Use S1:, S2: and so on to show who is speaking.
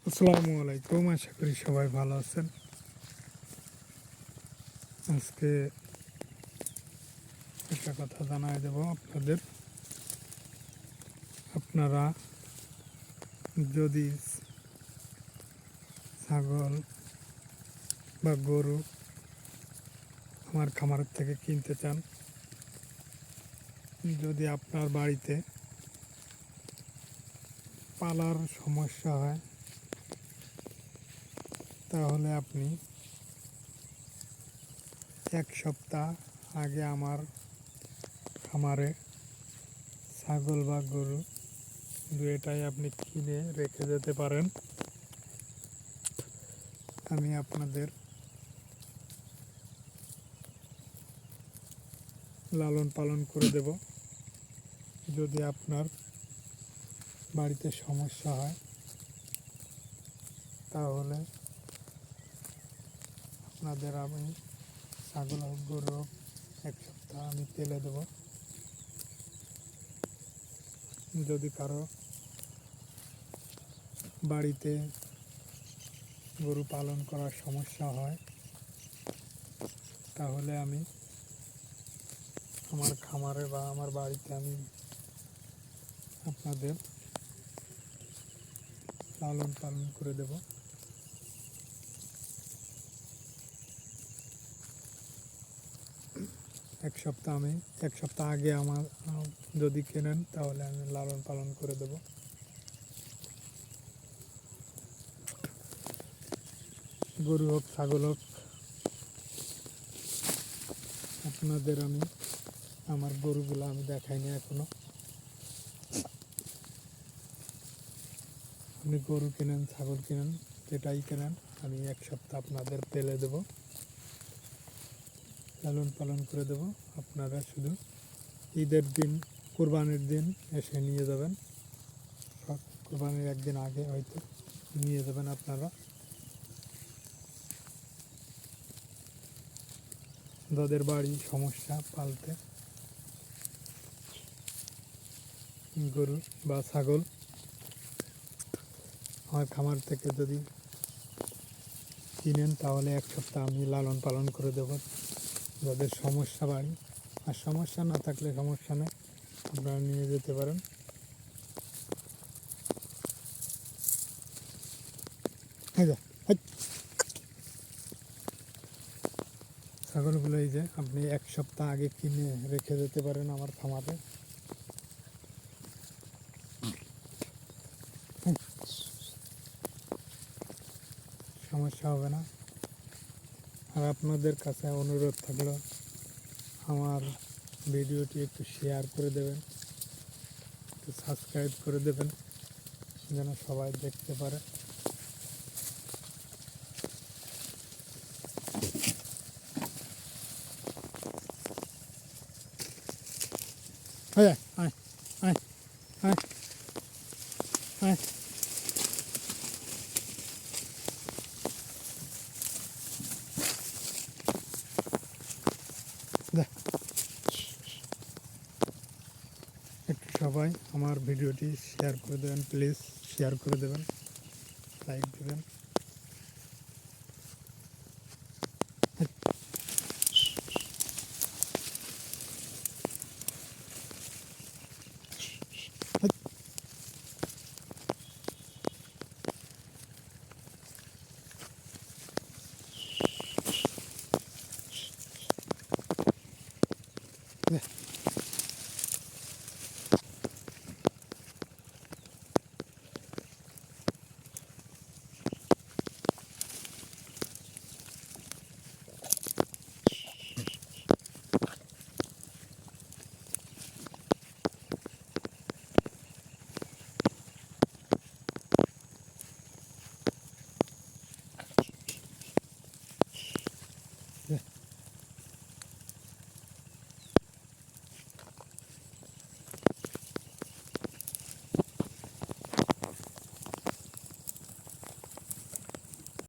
S1: আসসালামু আলাইকুম, আশা করি সবাই ভালো আছেন। আজকে একটা কথা জানাই দেব আপনাদের। আপনারা যদি ছাগল বা গরু আমার খামার থেকে কিনতে চান, যদি আপনার বাড়িতে পালার সমস্যা হয়, তাহলে আপনি এক সপ্তাহ আগে আমার খামারে ছাগল বা গরু দুয়েটাই আপনি কিনে রেখে যেতে পারেন। আমি আপনাদের লালন পালন করে দেব। যদি আপনার বাড়িতে সমস্যা হয়, তাহলে আপনাদের আমি ছাগল হোক গরু হোক এক সপ্তাহ আমি পেলে দেব। যদি কারো বাড়িতে গরু পালন করার সমস্যা হয়, তাহলে আমি আমার খামারে বা আমার বাড়িতে আমি আপনাদের লালন পালন করে দেব। এক সপ্তাহ আগে আমার যদি কেনেন, তাহলে আমি লালন পালন করে দেব। গরু হোক ছাগল হোক, আপনাদের আমি আমার গরুগুলো আমি দেখাইনি এখনো। আপনি গরু কেনেন, ছাগল কেনেন, যেটাই কেনেন, আমি এক সপ্তাহ আপনাদের পেলে দেব, লালন পালন করে দেব। আপনারা শুধু ঈদের দিন, কোরবানির দিন এসে নিয়ে যাবেন। কোরবানির একদিন আগে হয়তো নিয়ে যাবেন আপনারা। যাদের বাড়ি সমস্যা পালতে গরু বা ছাগল, আমার খামার থেকে যদি কিনেন, তাহলে এক সপ্তাহ আমি লালন পালন করে দেব। যাদের সমস্যা বাড়ি, আর সমস্যা না থাকলে সমস্যা নেই, আপনারা নিয়ে যেতে পারেন। ছাগলগুলো এই যে আপনি এক সপ্তাহ আগে কিনে রেখে যেতে পারেন আমার খামারে। সমস্যা হবে না। আর আপনাদের কাছে অনুরোধ থাকলো, আমার ভিডিওটি একটু শেয়ার করে দেবেন, একটু সাবস্ক্রাইব করে দেবেন, যেন সবাই দেখতে পারে। আয় আয় আয় আয় আয় একটু সবাই আমার ভিডিওটি শেয়ার করে দেবেন, প্লিজ শেয়ার করে দেবেন, লাইক দেবেন।